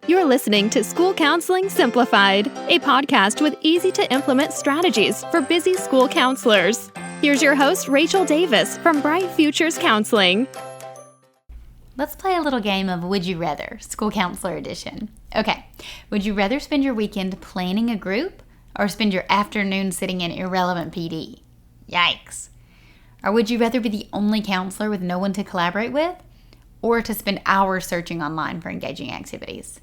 You're listening to School Counseling Simplified, a podcast with easy-to-implement strategies for busy school counselors. Here's your host, Rachel Davis from Bright Futures Counseling. Let's play a little game of Would You Rather, School Counselor Edition. Okay, would you rather spend your weekend planning a group or spend your afternoon sitting in irrelevant PD? Yikes. Or would you rather be the only counselor with no one to collaborate with, or to spend hours searching online for engaging activities?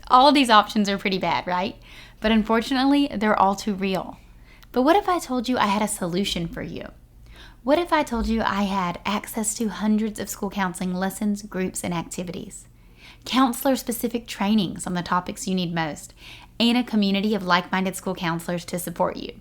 All of these options are pretty bad, right? But unfortunately, they're all too real. But what if I told you I had a solution for you? What if I told you I had access to hundreds of school counseling lessons, groups, and activities, counselor-specific trainings on the topics you need most, and a community of like-minded school counselors to support you?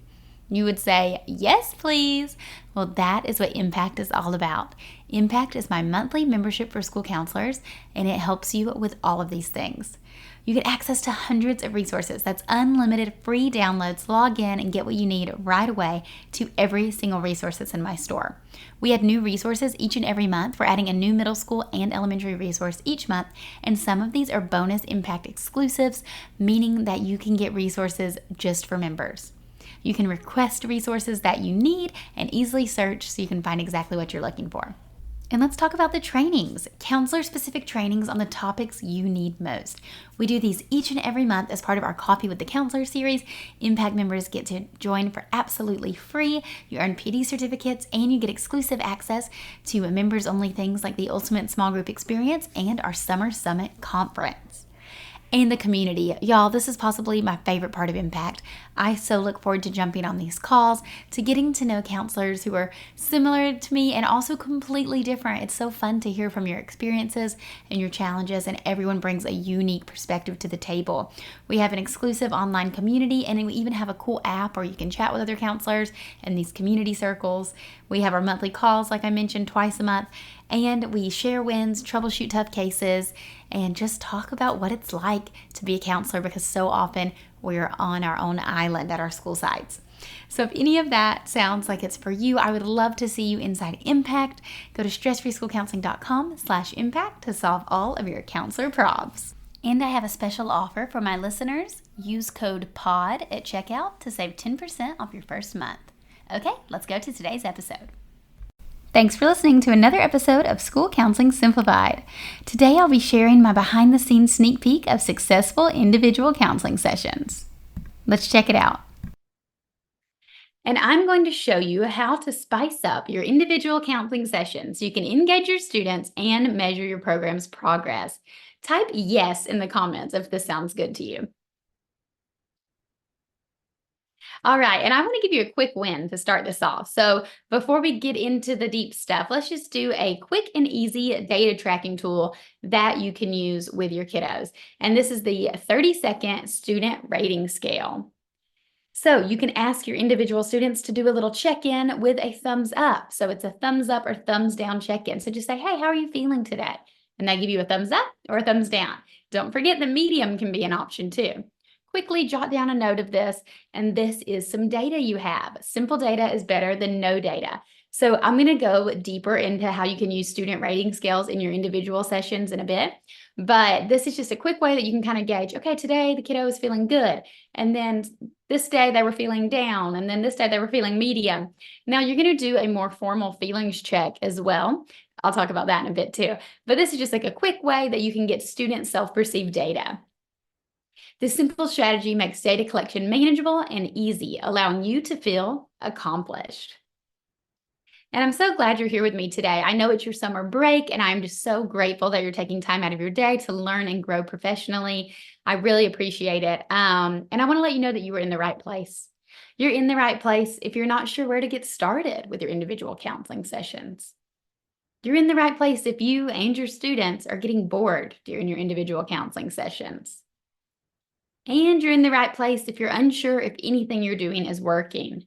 You would say, yes, please. Well, that is what Impact is all about. Impact is my monthly membership for school counselors, and it helps you with all of these things. You get access to hundreds of resources. That's unlimited free downloads. Log in and get what you need right away to every single resource that's in my store. We add new resources each and every month. We're adding a new middle school and elementary resource each month, and some of these are bonus Impact exclusives, meaning that you can get resources just for members. You can request resources that you need and easily search so you can find exactly what you're looking for. And let's talk about the trainings, counselor-specific trainings on the topics you need most. We do these each and every month as part of our Coffee with the Counselor series. Impact members get to join for absolutely free. You earn PD certificates and you get exclusive access to members-only things like the Ultimate Small Group Experience and our Summer Summit Conference. And the community. Y'all, this is possibly my favorite part of Impact. I so look forward to jumping on these calls, to getting to know counselors who are similar to me and also completely different. It's so fun to hear from your experiences and your challenges, and everyone brings a unique perspective to the table. We have an exclusive online community, and we even have a cool app where you can chat with other counselors in these community circles. We have our monthly calls, like I mentioned, twice a month, and we share wins, troubleshoot tough cases, and just talk about what it's like to be a counselor, because so often we're on our own island at our school sites. So if any of that sounds like it's for you, I would love to see you inside Impact. Go to stressfreeschoolcounseling.com/impact to solve all of your counselor problems. And I have a special offer for my listeners. Use code POD at checkout to save 10% off your first month. Okay, let's go to today's episode. Thanks for listening to another episode of School Counseling Simplified. Today I'll be sharing my behind-the-scenes sneak peek of successful individual counseling sessions. Let's check it out. And I'm going to show you how to spice up your individual counseling sessions so you can engage your students and measure your program's progress. Type yes in the comments if this sounds good to you. All right, and I want to give you a quick win to start this off. So before we get into the deep stuff, let's just do a quick and easy data tracking tool that you can use with your kiddos. And this is the 30-second student rating scale. So you can ask your individual students to do a little check-in with a thumbs up. So it's a thumbs up or thumbs down check-in. So just say, hey, how are you feeling today? And they give you a thumbs up or a thumbs down. Don't forget the medium can be an option too. Quickly jot down a note of this, and this is some data you have. Simple data is better than no data. So I'm going to go deeper into how you can use student rating scales in your individual sessions in a bit, but this is just a quick way that you can kind of gauge, okay, today the kiddo is feeling good, and then this day they were feeling down, and then this day they were feeling medium. Now you're going to do a more formal feelings check as well. I'll talk about that in a bit too, but this is just like a quick way that you can get student self-perceived data. This simple strategy makes data collection manageable and easy, allowing you to feel accomplished. And I'm so glad you're here with me today. I know it's your summer break, and I'm just so grateful that you're taking time out of your day to learn and grow professionally. I really appreciate it. And I want to let you know that you are in the right place. You're in the right place if you're not sure where to get started with your individual counseling sessions. You're in the right place if you and your students are getting bored during your individual counseling sessions. And you're in the right place if you're unsure if anything you're doing is working.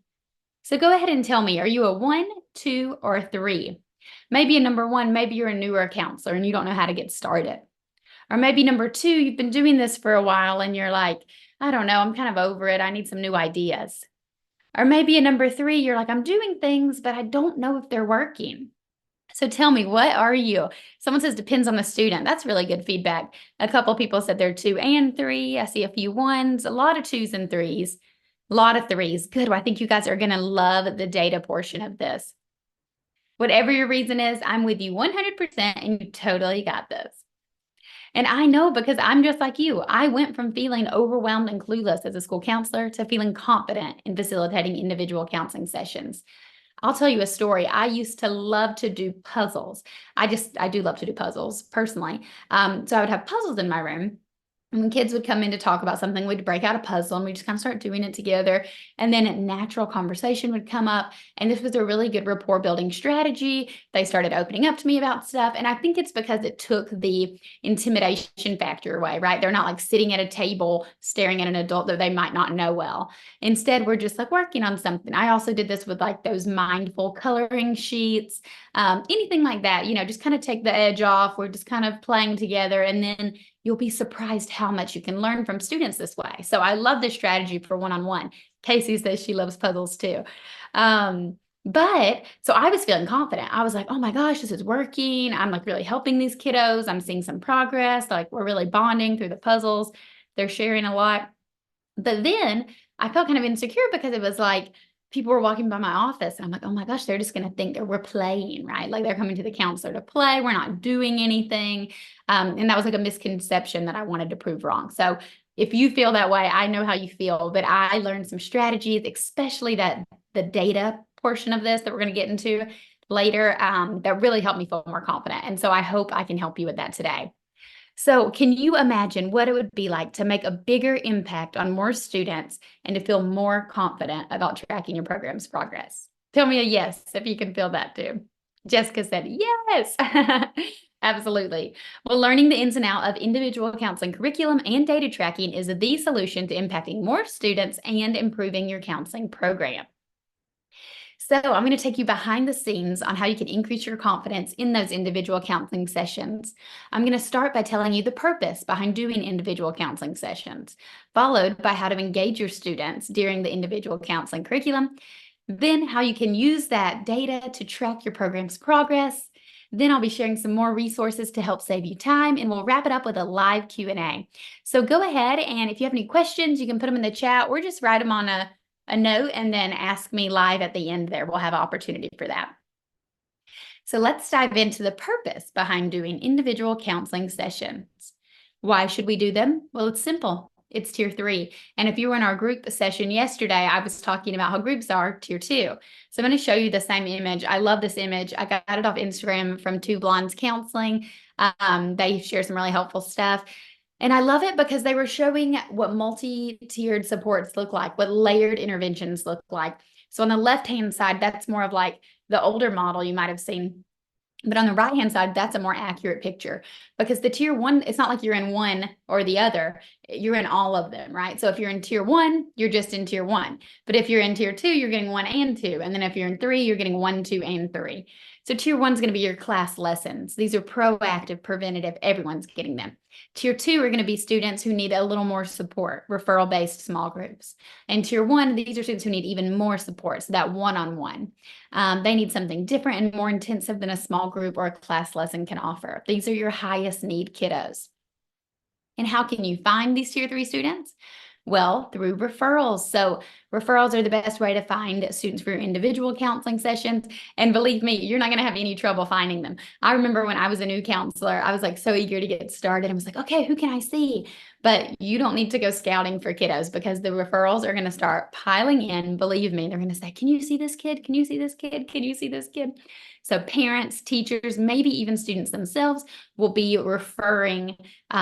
So go ahead and tell me, are you a 1, 2, or a 3? Maybe a number 1, maybe you're a newer counselor and you don't know how to get started. Or maybe number 2, you've been doing this for a while and you're like, I don't know, I'm kind of over it. I need some new ideas. Or maybe a number 3, you're like, I'm doing things, but I don't know if they're working. So tell me, what are you? Someone says depends on the student. That's really good feedback. A couple people said they're 2 and 3. I see a few 1s, a lot of 2s and 3s, a lot of 3s. Good. Well, I think you guys are going to love the data portion of this. Whatever your reason is, I'm with you 100% and you totally got this. And I know because I'm just like you. I went from feeling overwhelmed and clueless as a school counselor to feeling confident in facilitating individual counseling sessions. I'll tell you a story. I used to love to do puzzles. I do love to do puzzles personally. So I would have puzzles in my room. And when kids would come in to talk about something, we'd break out a puzzle and we just kind of start doing it together. And then a natural conversation would come up. And this was a really good rapport building strategy. They started opening up to me about stuff. And I think it's because it took the intimidation factor away, right? They're not like sitting at a table staring at an adult that they might not know well. Instead, we're just like working on something. I also did this with like those mindful coloring sheets, anything like that, just kind of take the edge off. We're just kind of playing together. And then you'll be surprised how much you can learn from students this way. So I love this strategy for one-on-one. Casey says she loves puzzles too. But so I was feeling confident. I was like, oh my gosh, this is working. I'm like really helping these kiddos. I'm seeing some progress. Like we're really bonding through the puzzles. They're sharing a lot. But then I felt kind of insecure because it was like people were walking by my office and I'm like, oh my gosh, they're just going to think that we're playing, right? Like they're coming to the counselor to play. We're not doing anything. And that was like a misconception that I wanted to prove wrong. So if you feel that way, I know how you feel, but I learned some strategies, especially that the data portion of this that we're going to get into later, that really helped me feel more confident. And so I hope I can help you with that today. So can you imagine what it would be like to make a bigger impact on more students and to feel more confident about tracking your program's progress? Tell me a yes if you can feel that too. Jessica said yes. Absolutely. Well, learning the ins and outs of individual counseling curriculum and data tracking is the solution to impacting more students and improving your counseling program. So I'm going to take you behind the scenes on how you can increase your confidence in those individual counseling sessions. I'm going to start by telling you the purpose behind doing individual counseling sessions, followed by how to engage your students during the individual counseling curriculum, then how you can use that data to track your program's progress. Then I'll be sharing some more resources to help save you time, and we'll wrap it up with a live Q&A. So go ahead, and if you have any questions, you can put them in the chat or just write them on a note and then ask me live at the end there. We'll have an opportunity for that. So let's dive into the purpose behind doing individual counseling sessions. Why should we do them? Well, it's simple. It's tier 3. And if you were in our group session yesterday, I was talking about how groups are tier 2. So I'm going to show you the same image. I love this image. I got it off Instagram from Two Blondes Counseling. They share some really helpful stuff. And I love it because they were showing what multi-tiered supports look like, what layered interventions look like. So on the left-hand side, that's more of like the older model you might have seen. But on the right-hand side, that's a more accurate picture because the tier 1, it's not like you're in one or the other. You're in all of them, right? So if you're in tier 1, you're just in tier 1. But if you're in tier 2, you're getting 1 and 2. And then if you're in 3, you're getting 1, 2, and 3. So tier 1 is going to be your class lessons. These are proactive, preventative. Everyone's getting them. Tier 2 are going to be students who need a little more support, referral-based small groups. And tier 1, these are students who need even more support, so that one-on-one. They need something different and more intensive than a small group or a class lesson can offer. These are your highest need kiddos. And how can you find these tier 3 students? Well, through referrals. So referrals are the best way to find students for your individual counseling sessions. And believe me, you're not going to have any trouble finding them. I remember when I was a new counselor, I was like so eager to get started. I was like, okay, who can I see? But you don't need to go scouting for kiddos because the referrals are going to start piling in. Believe me, they're going to say, can you see this kid? Can you see this kid? Can you see this kid? So parents, teachers, maybe even students themselves will be referring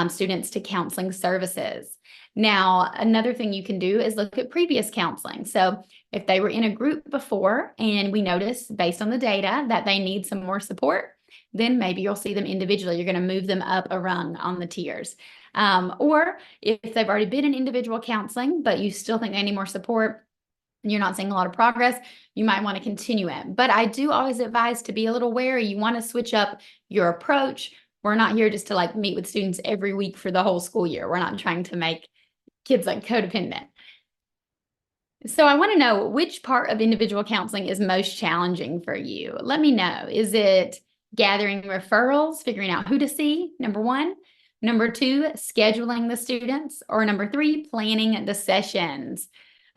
students to counseling services. Now, another thing you can do is look at previous counseling. So if they were in a group before and we notice based on the data that they need some more support, then maybe you'll see them individually. You're going to move them up a rung on the tiers. Or if they've already been in individual counseling, but you still think they need more support, and you're not seeing a lot of progress, you might want to continue it. But I do always advise to be a little wary. You want to switch up your approach. We're not here just to like meet with students every week for the whole school year. We're not trying to make kids like codependent. So I want to know which part of individual counseling is most challenging for you. Let me know. Is it gathering referrals, figuring out who to see, number one. Number two, scheduling the students. Or number three, planning the sessions.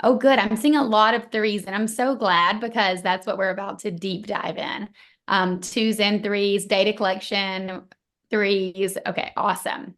Oh, good. I'm seeing a lot of threes, and I'm so glad because that's what we're about to deep dive in. Twos and threes, data collection, threes. Okay, awesome.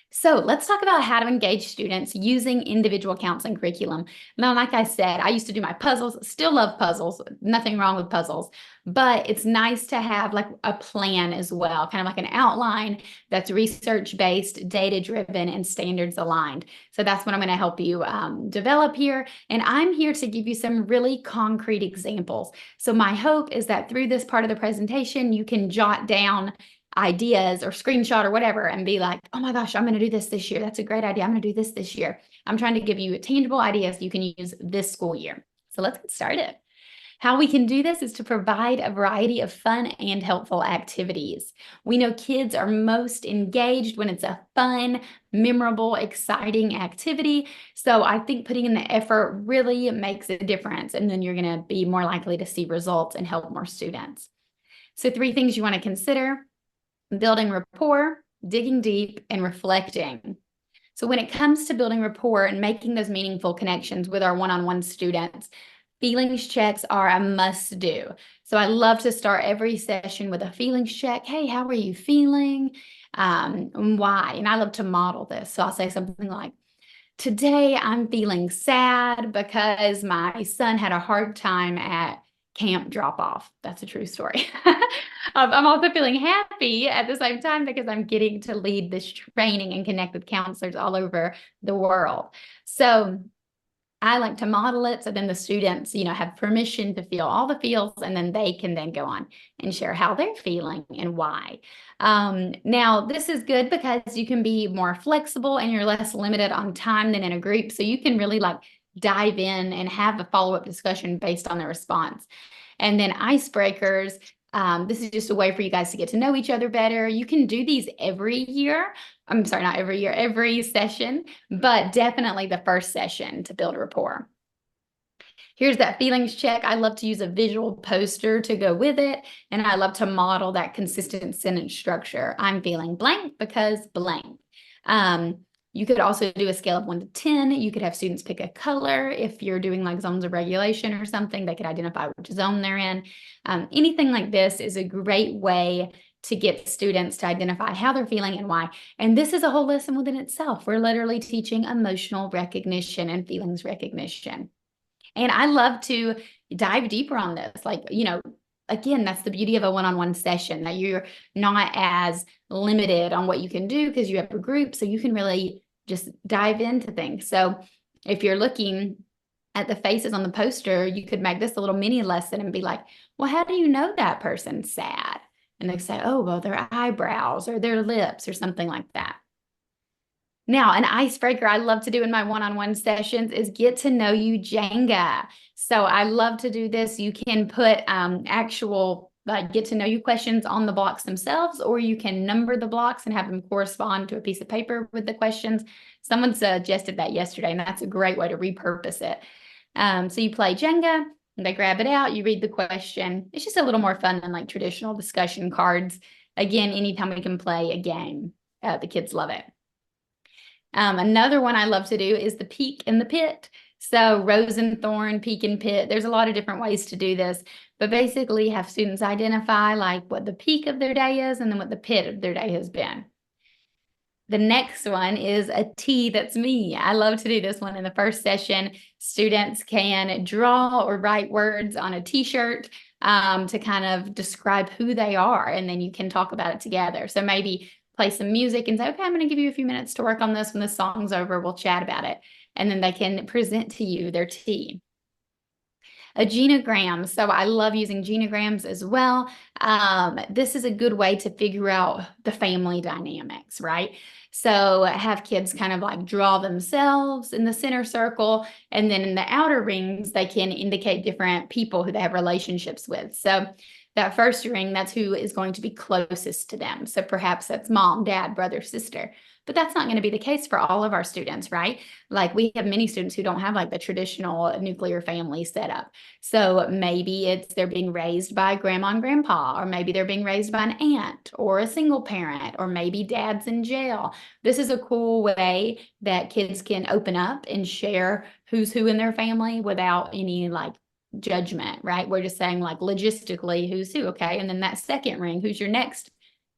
So let's talk about how to engage students using individual counseling curriculum. Now, like I said, I used to do my puzzles, still love puzzles, nothing wrong with puzzles, but it's nice to have like a plan as well, kind of like an outline that's research-based, data-driven, and standards-aligned. So that's what I'm going to help you develop here. And I'm here to give you some really concrete examples. So my hope is that through this part of the presentation, you can jot down ideas or screenshot or whatever and be like, oh my gosh, I'm going to do this year. That's a great idea. I'm going to do this year. I'm trying to give you tangible ideas you can use this school year. So let's get started. How we can do this is to provide a variety of fun and helpful activities. We know kids are most engaged when it's a fun, memorable, exciting activity. So I think putting in the effort really makes a difference, and then you're going to be more likely to see results and help more students. So 3 things you want to consider: building rapport, digging deep, and reflecting. So when it comes to building rapport and making those meaningful connections with our one-on-one students, feelings checks are a must do. So I love to start every session with a feelings check. Hey, how are you feeling? And why? And I love to model this. So I'll say something like, today I'm feeling sad because my son had a hard time at camp drop off. That's a true story. I'm also feeling happy at the same time because I'm getting to lead this training and connect with counselors all over the world. So I like to model it so then the students, have permission to feel all the feels, and then they can then go on and share how they're feeling and why. Now, this is good because you can be more flexible and you're less limited on time than in a group. So you can really dive in and have a follow-up discussion based on the response. And then icebreakers. This is just a way for you guys to get to know each other better. You can do these every year. I'm sorry, not every year, every session, but definitely the first session to build a rapport. Here's that feelings check. I love to use a visual poster to go with it, and I love to model that consistent sentence structure. I'm feeling blank because blank. You could also do a scale of 1 to 10. You could have students pick a color. If you're doing zones of regulation or something, they could identify which zone they're in. Anything like this is a great way to get students to identify how they're feeling and why. And this is a whole lesson within itself. We're literally teaching emotional recognition and feelings recognition. And I love to dive deeper on this. Again, that's the beauty of a one-on-one session, that you're not as limited on what you can do because you have a group, so you can really just dive into things. So if you're looking at the faces on the poster, you could make this a little mini lesson and be like, well, how do you know that person's sad? And they say, oh, well, their eyebrows or their lips or something like that. Now, an icebreaker I love to do in my one-on-one sessions is get to know you Jenga. So I love to do this. You can put actual get to know you questions on the blocks themselves, or you can number the blocks and have them correspond to a piece of paper with the questions. Someone suggested that yesterday, and that's a great way to repurpose it. So you play Jenga, and they grab it out, you read the question. It's just a little more fun than traditional discussion cards. Again, anytime we can play a game, the kids love it. Another one I love to do is the peek and the pit. So rose and thorn, peek and pit. There's a lot of different ways to do this, but basically have students identify what the peak of their day is and then what the pit of their day has been. The next one is a T, that's me. I love to do this one in the first session. Students can draw or write words on a t-shirt to kind of describe who they are, and then you can talk about it together. So maybe play some music and say, okay, I'm going to give you a few minutes to work on this. When the song's over, we'll chat about it. And then they can present to you their T. A genogram. So I love using genograms as well. This is a good way to figure out the family dynamics, right? So have kids kind of draw themselves in the center circle, and then in the outer rings, they can indicate different people who they have relationships with. So that first ring, that's who is going to be closest to them. So perhaps that's mom, dad, brother, sister. But that's not going to be the case for all of our students, right? Like we have many students who don't have like the traditional nuclear family setup. So maybe it's they're being raised by grandma and grandpa, or maybe they're being raised by an aunt or a single parent, or maybe dad's in jail. This is a cool way that kids can open up and share who's who in their family without any like judgment, right? We're just saying like logistically who's who, okay? And then that second ring, who's your next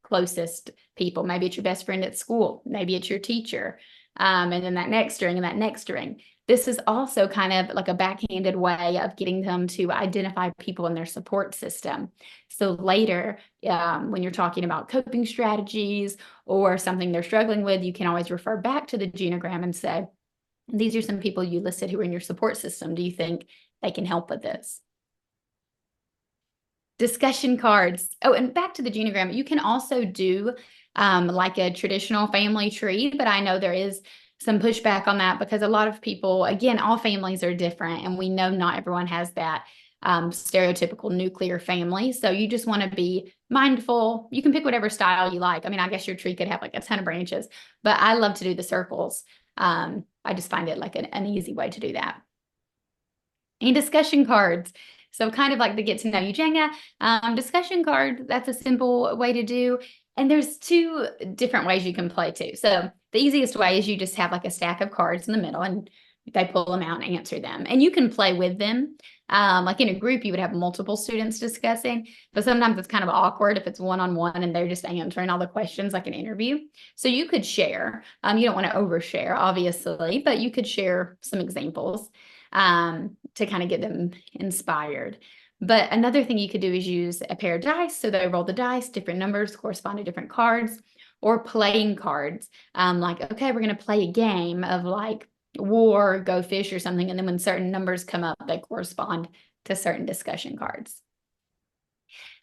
closest people? Maybe it's your best friend at school, maybe it's your teacher, and then that next ring and that next ring. This is also kind of like a backhanded way of getting them to identify people in their support system. So later, when you're talking about coping strategies or something they're struggling with, you can always refer back to the genogram and say, these are some people you listed who are in your support system. Do you think they can help with this? Discussion cards. Oh, and back to the genogram, you can also do like a traditional family tree, but I know there is some pushback on that because a lot of people, again, all families are different, and we know not everyone has that stereotypical nuclear family. So you just want to be mindful. You can pick whatever style you like. I mean, I guess your tree could have like a ton of branches, but I love to do the circles. I just find it like an easy way to do that. And discussion cards. So kind of like the get to know you Jenga. Discussion card, that's a simple way to do. And there's two different ways you can play too. So the easiest way is you just have like a stack of cards in the middle and they pull them out and answer them. And you can play with them. Like in a group, you would have multiple students discussing, but sometimes it's kind of awkward if it's one-on-one and they're just answering all the questions like an interview. So you could share. You don't want to overshare, obviously, but you could share some examples to kind of get them inspired. But another thing you could do is use a pair of dice. So they roll the dice, different numbers correspond to different cards, or playing cards. Like, okay, we're going to play a game of like war, go fish or something. And then when certain numbers come up, they correspond to certain discussion cards.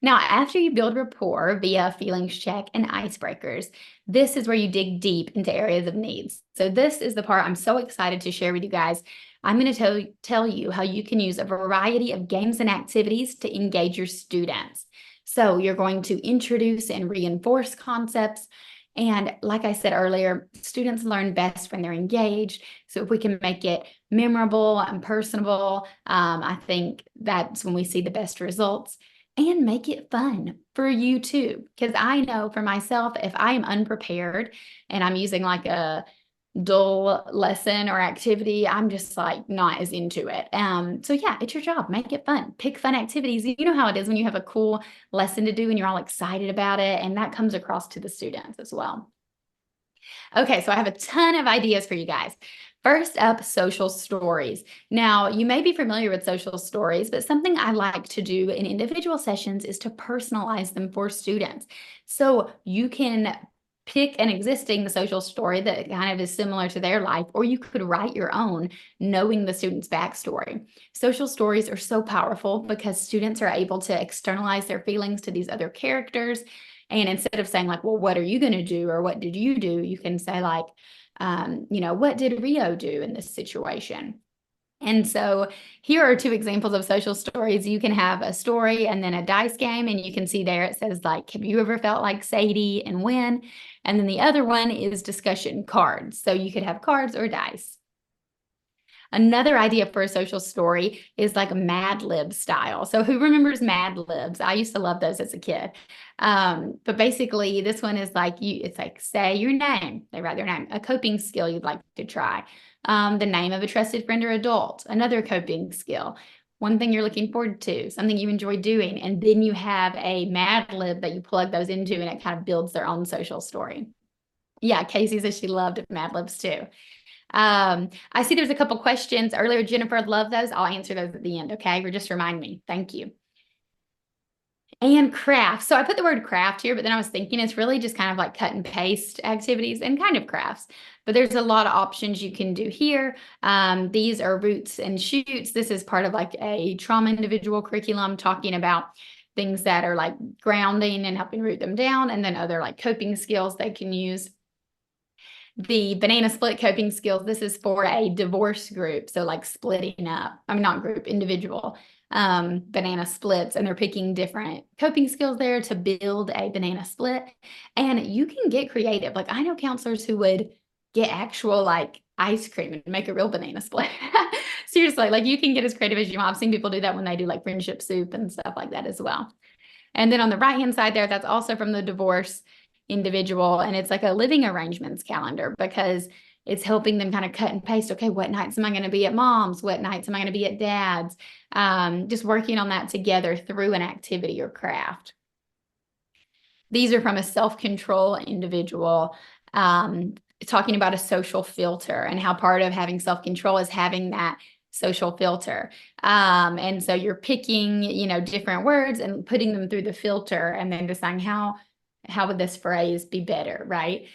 Now, after you build rapport via feelings check and icebreakers, this is where you dig deep into areas of needs. So this is the part I'm so excited to share with you guys. I'm going to tell you how you can use a variety of games and activities to engage your students. So you're going to introduce and reinforce concepts. And like I said earlier, students learn best when they're engaged. So if we can make it memorable and personable, I think that's when we see the best results. And make it fun for you too. Because I know for myself, if I am unprepared and I'm using like a dull lesson or activity, I'm just like not as into it. So yeah, it's your job. Make it fun. Pick fun activities. You know how it is when you have a cool lesson to do and you're all excited about it, and that comes across to the students as well. Okay, so I have a ton of ideas for you guys. First up, social stories. Now, you may be familiar with social stories, but something I like to do in individual sessions is to personalize them for students. So you can pick an existing social story that kind of is similar to their life, or you could write your own, knowing the student's backstory. Social stories are so powerful because students are able to externalize their feelings to these other characters. And instead of saying like, well, what are you going to do? Or what did you do? You can say like, what did Rio do in this situation? And so here are two examples of social stories. You can have a story and then a dice game, and you can see there it says like, have you ever felt like Sadie and when? And then the other one is discussion cards. So you could have cards or dice. Another idea for a social story is like Mad Lib style. So who remembers Mad Libs? I used to love those as a kid. But basically this one is like it's like say your name. They write their name, a coping skill you'd like to try. The name of a trusted friend or adult, another coping skill. One thing you're looking forward to, something you enjoy doing. And then you have a Mad Lib that you plug those into, and it kind of builds their own social story. Yeah, Casey says she loved Mad Libs too. I see there's a couple questions earlier. Jennifer, I'd love those. I'll answer those at the end. Okay. Or just remind me. Thank you. And craft. So I put the word craft here, but then I was thinking it's really just kind of like cut and paste activities and kind of crafts. But there's a lot of options you can do here. These are roots and shoots. This is part of like a trauma individual curriculum talking about things that are like grounding and helping root them down, and then other like coping skills they can use. The banana split coping skills, this is for a divorce group. So like splitting up, not group, individual. banana splits, and they're picking different coping skills there to build a banana split. And you can get creative. Like, I know counselors who would get actual like ice cream and make a real banana split. Seriously, like you can get as creative as you want. I've seen people do that when they do like friendship soup and stuff like that as well. And then on the right-hand side there, that's also from the divorce individual. And it's like a living arrangements calendar because it's helping them kind of cut and paste. Okay, what nights am I going to be at mom's? What nights am I going to be at dad's? Just working on that together through an activity or craft. These are from a self-control individual, talking about a social filter and how part of having self-control is having that social filter. And so you're picking, different words and putting them through the filter and then deciding how would this phrase be better, right?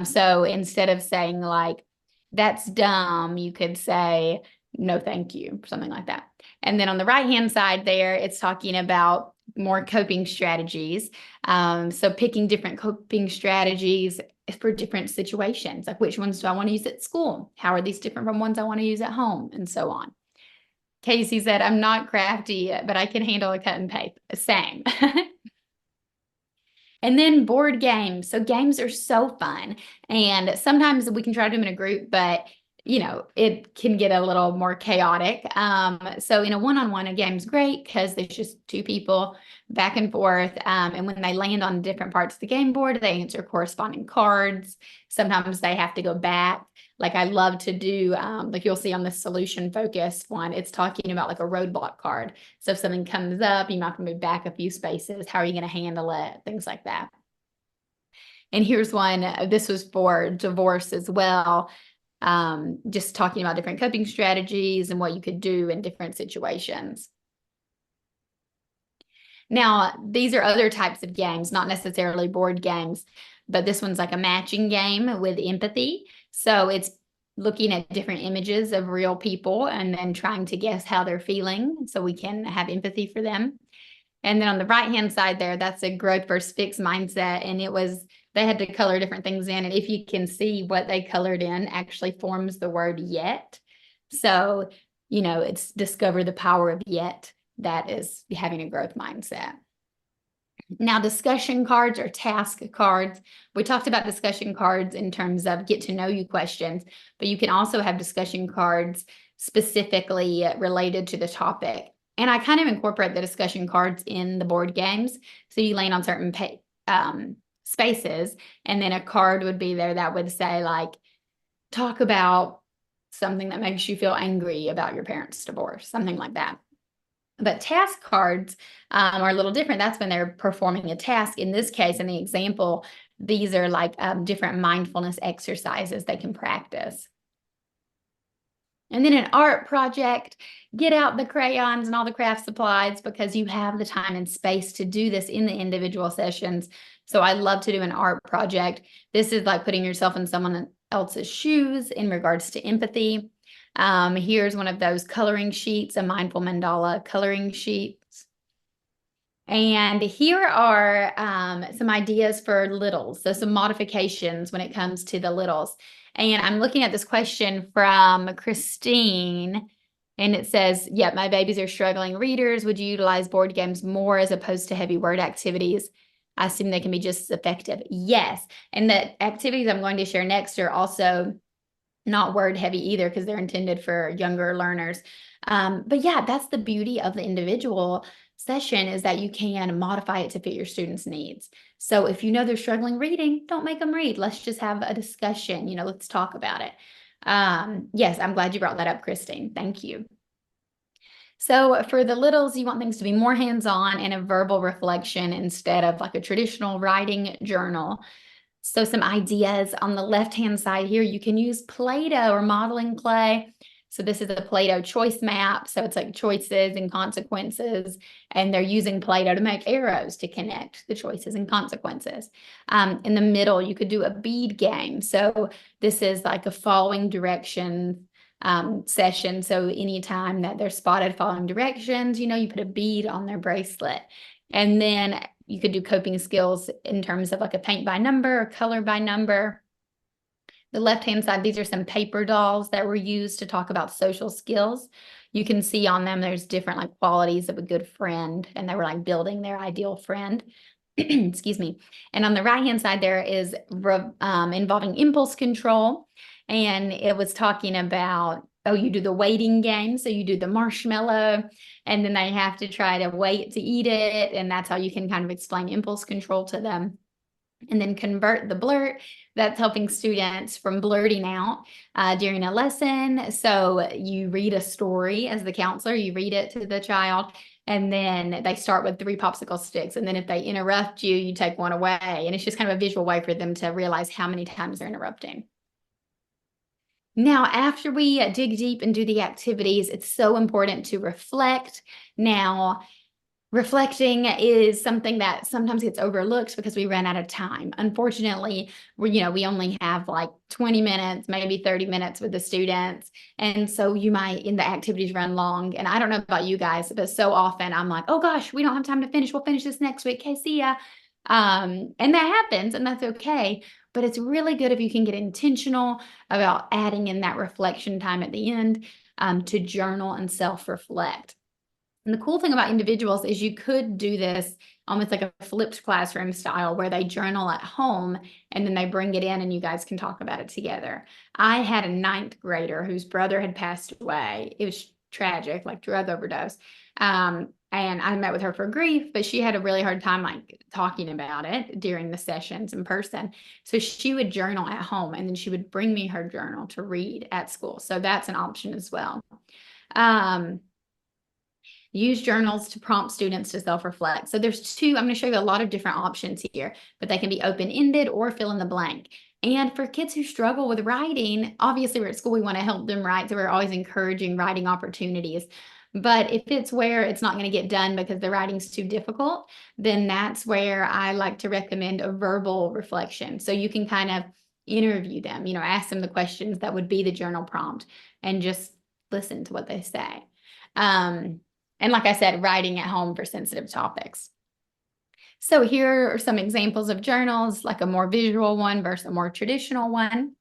So instead of saying like, that's dumb, you could say, no, thank you, something like that. And then on the right-hand side there, it's talking about more coping strategies. So picking different coping strategies for different situations, like which ones do I want to use at school? How are these different from ones I want to use at home? And so on. Casey said, I'm not crafty, but I can handle a cut and paste. Same. And then board games. So games are so fun. And sometimes we can try to do them in a group, but it can get a little more chaotic. So in a one-on-one, a game's great because there's just two people back and forth. And when they land on different parts of the game board, they answer corresponding cards. Sometimes they have to go back. Like I love to do, like you'll see on the solution focused one, it's talking about like a roadblock card. So if something comes up, you might have to move back a few spaces. How are you going to handle it? Things like that. And here's one, this was for divorce as well. Just talking about different coping strategies and what you could do in different situations. Now, these are other types of games, not necessarily board games, but this one's like a matching game with empathy. So it's looking at different images of real people and then trying to guess how they're feeling so we can have empathy for them. And then on the right-hand side there, that's a growth versus fixed mindset. And they had to color different things in. And if you can see what they colored in actually forms the word yet. So, it's discover the power of yet. That is having a growth mindset. Now, discussion cards or task cards. We talked about discussion cards in terms of get to know you questions, but you can also have discussion cards specifically related to the topic. And I kind of incorporate the discussion cards in the board games. So you land on certain spaces, and then a card would be there that would say like, talk about something that makes you feel angry about your parents' divorce, something like that. But task cards are a little different. That's when they're performing a task. In this case, in the example, these are like different mindfulness exercises they can practice. And then an art project, get out the crayons and all the craft supplies because you have the time and space to do this in the individual sessions. So I love to do an art project. This is like putting yourself in someone else's shoes in regards to empathy. Here's one of those coloring sheets, a mindful mandala coloring sheets. And here are some ideas for littles. So some modifications when it comes to the littles. And I'm looking at this question from Christine, and it says, yeah, my babies are struggling readers. Would you utilize board games more as opposed to heavy word activities? I assume they can be just as effective. Yes. And the activities I'm going to share next are also not word heavy either because they're intended for younger learners. But yeah, that's the beauty of the individual session is that you can modify it to fit your students' needs. So if you know they're struggling reading, don't make them read. Let's just have a discussion. Let's talk about it. Yes, I'm glad you brought that up, Christine. Thank you. So for the littles, you want things to be more hands-on and a verbal reflection instead of like a traditional writing journal. So some ideas on the left-hand side here, you can use Play-Doh or modeling clay. So this is a Play-Doh choice map. So it's like choices and consequences, and they're using Play-Doh to make arrows to connect the choices and consequences. In the middle, you could do a bead game. So this is like a following direction session. So anytime that they're spotted following directions, you put a bead on their bracelet. And then you could do coping skills in terms of like a paint by number or color by number. The left-hand side, these are some paper dolls that were used to talk about social skills. You can see on them, there's different like qualities of a good friend, and they were like building their ideal friend. Excuse me. And on the right-hand side, there is involving impulse control. And it was talking about, oh, you do the waiting game. So you do the marshmallow, and then they have to try to wait to eat it. And that's how you can kind of explain impulse control to them. And then convert the blurt. That's helping students from blurting out during a lesson. So you read a story as the counselor, you read it to the child, and then they start with 3 popsicle sticks. And then if they interrupt you, you take one away. And it's just kind of a visual way for them to realize how many times they're interrupting. Now, after we dig deep and do the activities, it's so important to reflect. Now, reflecting is something that sometimes gets overlooked because we run out of time. Unfortunately, we only have like 20 minutes, maybe 30 minutes with the students. And so you might, in the activities, run long. And I don't know about you guys, but so often I'm like, oh gosh, we don't have time to finish. We'll finish this next week. Okay, see ya. And that happens, and that's okay. But it's really good if you can get intentional about adding in that reflection time at the end to journal and self-reflect. And the cool thing about individuals is you could do this almost like a flipped classroom style where they journal at home and then they bring it in and you guys can talk about it together. I had a 9th grader whose brother had passed away. It was tragic, like drug overdose. And I met with her for grief, but she had a really hard time like talking about it during the sessions in person. So she would journal at home and then she would bring me her journal to read at school. So that's an option as well. Use journals to prompt students to self-reflect. So there's 2, I'm going to show you a lot of different options here, but they can be open-ended or fill in the blank. And for kids who struggle with writing, obviously we're at school, we want to help them write. So we're always encouraging writing opportunities. But if it's where it's not going to get done because the writing's too difficult, then that's where I like to recommend a verbal reflection. So you can kind of interview them, ask them the questions that would be the journal prompt and just listen to what they say. And like I said, writing at home for sensitive topics. So here are some examples of journals, like a more visual one versus a more traditional one.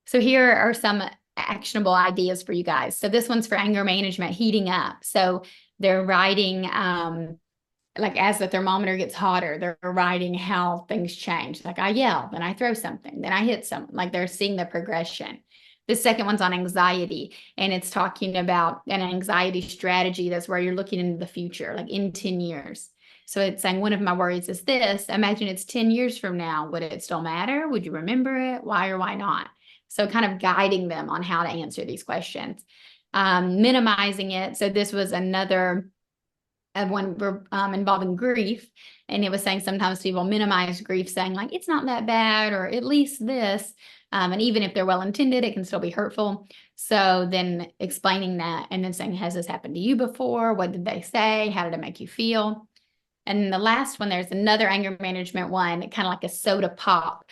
So here are some actionable ideas for you guys. So this one's for anger management, heating up. So they're writing, like as the thermometer gets hotter, they're writing how things change. Like I yell, then I throw something, then I hit someone. Like they're seeing the progression. The second one's on anxiety, and it's talking about an anxiety strategy. That's where you're looking into the future, like in 10 years. So it's saying, one of my worries is this. Imagine it's 10 years from now. Would it still matter? Would you remember it? Why or why not? So kind of guiding them on how to answer these questions. Minimizing it. So this was another one involving grief. And it was saying sometimes people minimize grief, saying like, it's not that bad, or at least this. And even if they're well-intended, it can still be hurtful. So then explaining that and then saying, has this happened to you before? What did they say? How did it make you feel? And the last one, there's another anger management one, kind of like a soda pop.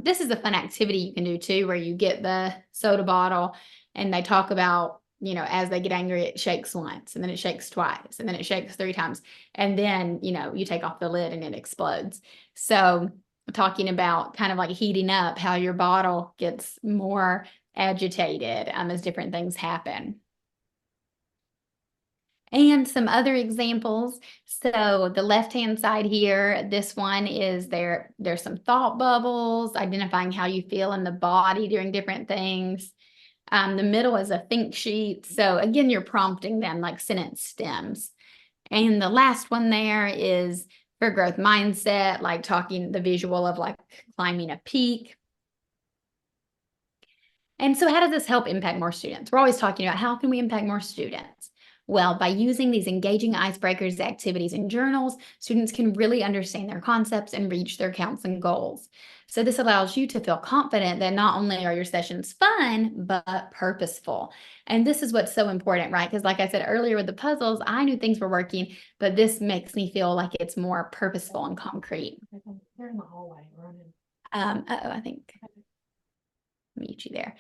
This is a fun activity you can do too, where you get the soda bottle and they talk about, as they get angry, it shakes once, and then it shakes twice, and then it shakes 3 times. And then, you take off the lid and it explodes. So talking about kind of like heating up, how your bottle gets more agitated as different things happen. And some other examples. So the left-hand side here, this one is there's some thought bubbles, identifying how you feel in the body during different things. The middle is a think sheet. So again, you're prompting them like sentence stems. And the last one there is for growth mindset, like talking the visual of like climbing a peak. And so how does this help impact more students? We're always talking about how can we impact more students? Well, by using these engaging icebreakers, activities, and journals, students can really understand their concepts and reach their counseling goals. So this allows you to feel confident that not only are your sessions fun, but purposeful. And this is what's so important, right? Because like I said earlier with the puzzles, I knew things were working, but this makes me feel like it's more purposeful and concrete. They're in the hallway running. I think mute you there.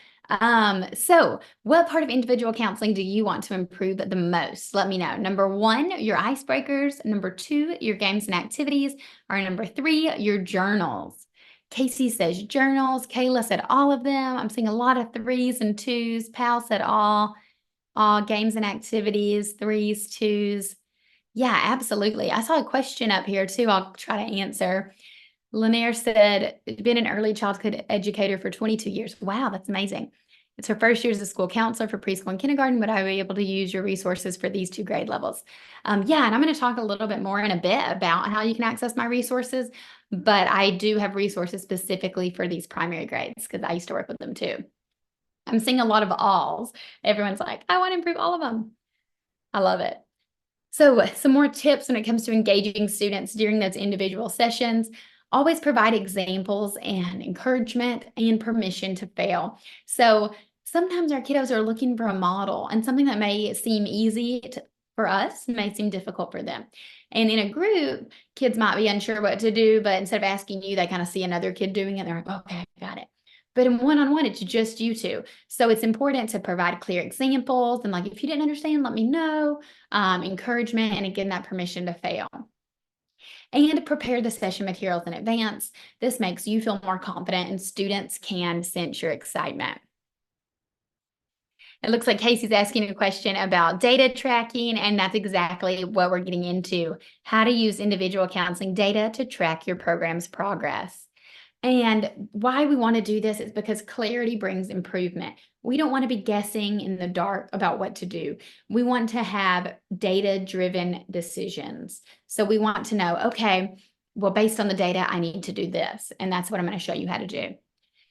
So what part of individual counseling do you want to improve the most? Let me know. Number 1, your icebreakers. Number 2, your games and activities. Or number 3, your journals. Casey says journals. Kayla said all of them. I'm seeing a lot of 3s and 2s. Pal said all games and activities, 3s, 2s. Yeah, absolutely. I saw a question up here too. I'll try to answer. Lanier said, been an early childhood educator for 22 years. Wow, that's amazing. It's her first year as a school counselor for preschool and kindergarten. Would I be able to use your resources for these 2 grade levels? Yeah, and I'm going to talk a little bit more in a bit about how you can access my resources, but I do have resources specifically for these primary grades because I used to work with them too. I'm seeing a lot of alls. Everyone's like, I want to improve all of them. I love it. So some more tips when it comes to engaging students during those individual sessions. Always provide examples and encouragement and permission to fail. So sometimes our kiddos are looking for a model, and something that may seem easy for us may seem difficult for them. And in a group, kids might be unsure what to do, but instead of asking you, they kind of see another kid doing it. They're like, okay, got it. But in one-on-one, it's just you two. So it's important to provide clear examples. And like, if you didn't understand, let me know. Encouragement, and again, that permission to fail. And prepare the session materials in advance. This makes you feel more confident, and students can sense your excitement. It looks like Casey's asking a question about data tracking, and that's exactly what we're getting into. How to use individual counseling data to track your program's progress. And why we want to do this is because clarity brings improvement. We don't want to be guessing in the dark about what to do. We want to have data-driven decisions. So we want to know, okay, well, based on the data, I need to do this. And that's what I'm going to show you how to do.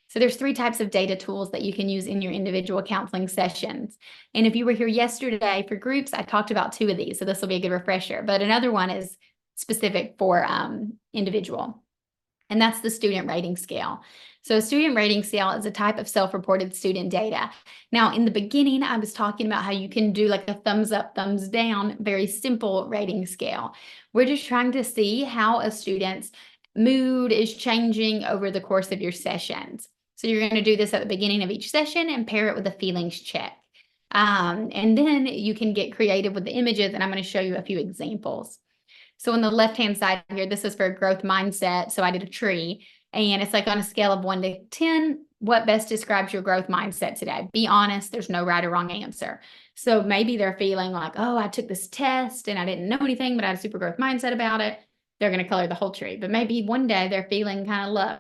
So there's 3 types of data tools that you can use in your individual counseling sessions. And if you were here yesterday for groups, I talked about 2 of these. So this will be a good refresher. But another one is specific for individual. And that's the student rating scale. So a student rating scale is a type of self-reported student data. Now, in the beginning, I was talking about how you can do like a thumbs up, thumbs down, very simple rating scale. We're just trying to see how a student's mood is changing over the course of your sessions. So you're going to do this at the beginning of each session and pair it with a feelings check. And then you can get creative with the images, and I'm going to show you a few examples. So on the left-hand side here, this is for a growth mindset. So I did a tree, and it's like on a scale of 1 to 10, what best describes your growth mindset today? Be honest, there's no right or wrong answer. So maybe they're feeling like, oh, I took this test and I didn't know anything, but I had a super growth mindset about it. They're going to color the whole tree. But maybe one day they're feeling kind of low.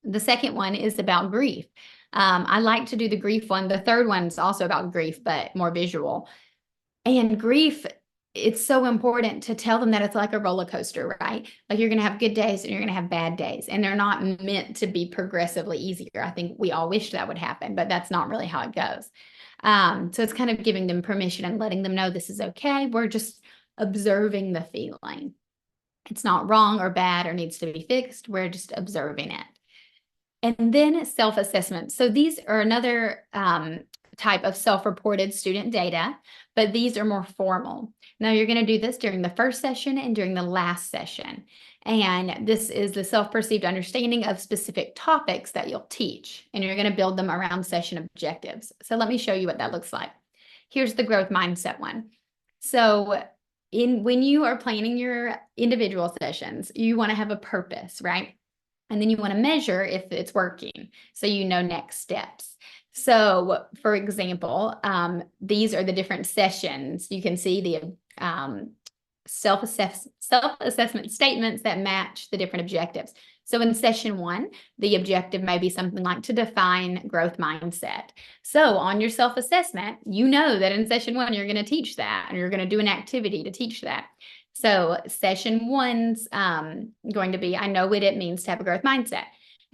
The second one is about grief. I like to do the grief one. The third one is also about grief, but more visual. And grief, it's so important to tell them that it's like a roller coaster, right? Like you're going to have good days and you're going to have bad days, and they're not meant to be progressively easier. I think we all wish that would happen, but that's not really how it goes. So it's kind of giving them permission and letting them know this is okay. We're just observing the feeling. It's not wrong or bad or needs to be fixed. We're just observing it. And then self-assessment. So these are another type of self-reported student data, but these are more formal. Now you're going to do this during the first session and during the last session. And this is the self-perceived understanding of specific topics that you'll teach, and you're going to build them around session objectives. So let me show you what that looks like. Here's the growth mindset one. So when you are planning your individual sessions, you want to have a purpose, right? And then you want to measure if it's working, so you know next steps. So, for example, these are the different sessions. You can see the self-assessment statements that match the different objectives. So in session 1, the objective may be something like to define growth mindset. So on your self-assessment, you know that in session 1, you're going to teach that, and you're going to do an activity to teach that. So session 1's going to be, I know what it means to have a growth mindset.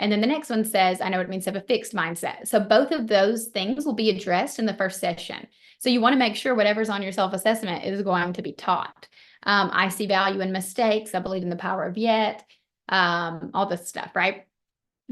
And then the next one says, I know what it means to have a fixed mindset. So both of those things will be addressed in the first session. So you want to make sure whatever's on your self-assessment is going to be taught. I see value in mistakes. I believe in the power of yet. All this stuff, right?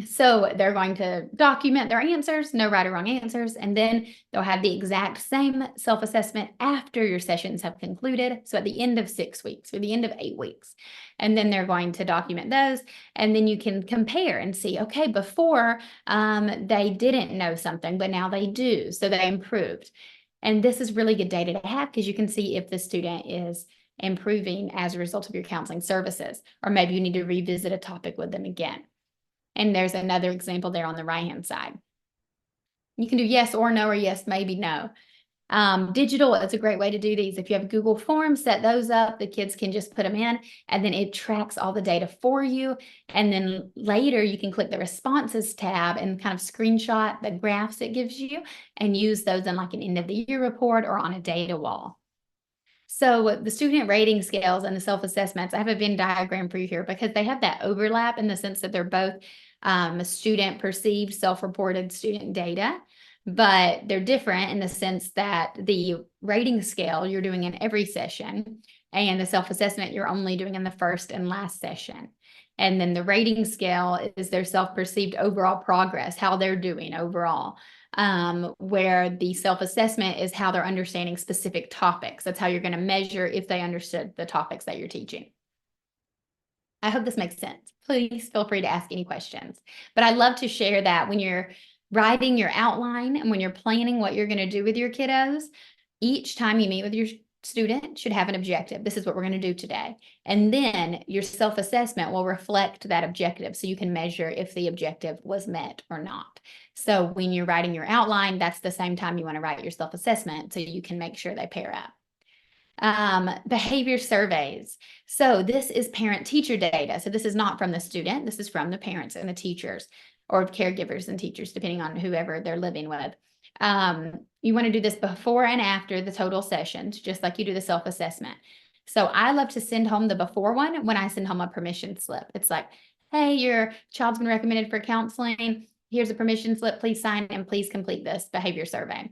So they're going to document their answers, no right or wrong answers, and then they'll have the exact same self-assessment after your sessions have concluded. So at the end of 6 weeks or the end of 8 weeks, and then they're going to document those, and then you can compare and see, okay, before they didn't know something, but now they do, so they improved. And this is really good data to have because you can see if the student is improving as a result of your counseling services, or maybe you need to revisit a topic with them again. And there's another example there on the right-hand side. You can do yes or no, or yes, maybe no. Digital is a great way to do these. If you have Google Forms, set those up. The kids can just put them in, and then it tracks all the data for you. And then later you can click the responses tab and kind of screenshot the graphs it gives you and use those in like an end of the year report or on a data wall. So the student rating scales and the self-assessments, I have a Venn diagram for you here because they have that overlap in the sense that they're both student perceived self-reported student data, but they're different in the sense that the rating scale you're doing in every session, and the self-assessment you're only doing in the first and last session. And then the rating scale is their self-perceived overall progress, how they're doing overall. Where the self-assessment is how they're understanding specific topics. That's how you're going to measure if they understood the topics that you're teaching. I hope this makes sense. Please feel free to ask any questions. But I love to share that when you're writing your outline and when you're planning what you're going to do with your kiddos, each time you meet with your student should have an objective. This is what we're going to do today. And then your self-assessment will reflect that objective so you can measure if the objective was met or not. So when you're writing your outline, that's the same time you want to write your self-assessment so you can make sure they pair up. Behavior surveys. So this is parent-teacher data. So this is not from the student. This is from the parents and the teachers, or caregivers and teachers, depending on whoever they're living with. You want to do this before and after the total sessions, just like you do the self-assessment. So I love to send home the before one when I send home a permission slip. It's like, hey, your child's been recommended for counseling. Here's a permission slip. Please sign and please complete this behavior survey.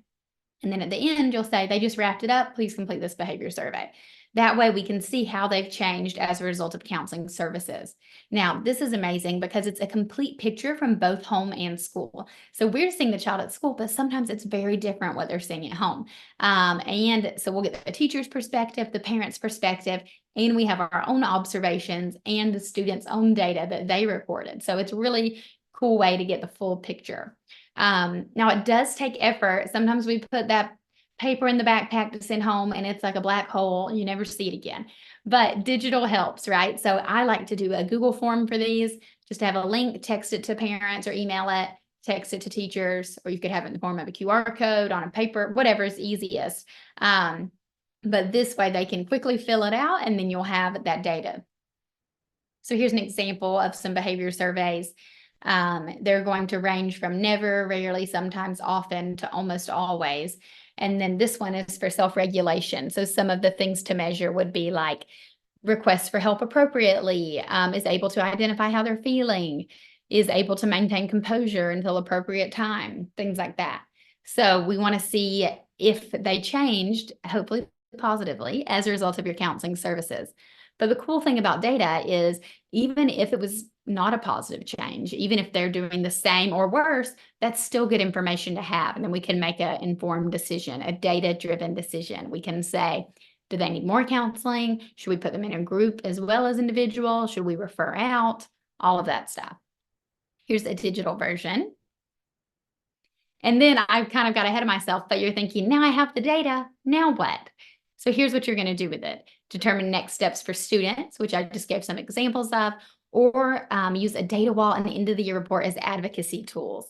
And then at the end, you'll say, they just wrapped it up. Please complete this behavior survey. That way we can see how they've changed as a result of counseling services. Now, this is amazing because it's a complete picture from both home and school. So we're seeing the child at school, but sometimes it's very different what they're seeing at home. And so we'll get the teacher's perspective, the parent's perspective, and we have our own observations and the student's own data that they reported. So it's a really cool way to get the full picture. Now, it does take effort. Sometimes we put that paper in the backpack to send home and it's like a black hole. You never see it again. But digital helps, right? So I like to do a Google form for these, just to have a link, text it to parents or email it, text it to teachers, or you could have it in the form of a QR code on a paper, whatever is easiest. But this way they can quickly fill it out and then you'll have that data. So here's an example of some behavior surveys. They're going to range from never, rarely, sometimes, often to almost always. And then this one is for self-regulation. So some of the things to measure would be like requests for help appropriately, is able to identify how they're feeling, is able to maintain composure until appropriate time, things like that. So we want to see if they changed, hopefully positively, as a result of your counseling services. But the cool thing about data is even if it was not a positive change, even if they're doing the same or worse, that's still good information to have. And then we can make an informed decision, a data-driven decision. We can say, do they need more counseling? Should we put them in a group as well as individual? Should we refer out? All of that stuff. Here's a digital version. And then I kind of got ahead of myself, but you're thinking, now I have the data, now what? So here's what you're going to do with it. Determine next steps for students, which I just gave some examples of, or use a data wall and the end of the year report as advocacy tools.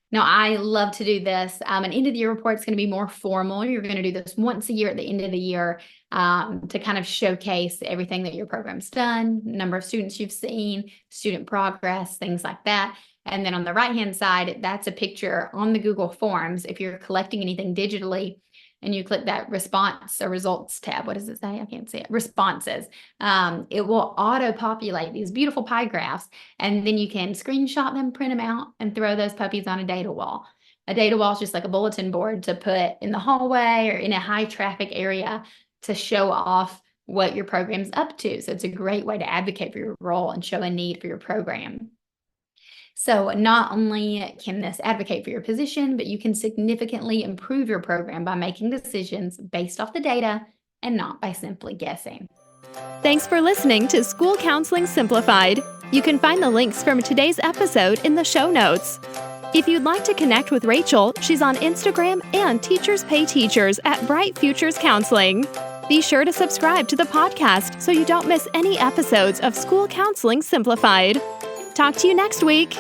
Now, I love to do this. An end of the year report is going to be more formal. You're going to do this once a year at the end of the year to kind of showcase everything that your program's done, number of students you've seen, student progress, things like that. And then on the right-hand side, that's a picture on the Google Forms. If you're collecting anything digitally, and you click that response or results tab. What does it say? I can't see it. Responses. It will auto-populate these beautiful pie graphs, and then you can screenshot them, print them out, and throw those puppies on a data wall. A data wall is just like a bulletin board to put in the hallway or in a high traffic area to show off what your program's up to. So it's a great way to advocate for your role and show a need for your program. So not only can this advocate for your position, but you can significantly improve your program by making decisions based off the data and not by simply guessing. Thanks for listening to School Counseling Simplified. You can find the links from today's episode in the show notes. If you'd like to connect with Rachel, she's on Instagram and Teachers Pay Teachers at Bright Futures Counseling. Be sure to subscribe to the podcast so you don't miss any episodes of School Counseling Simplified. Talk to you next week.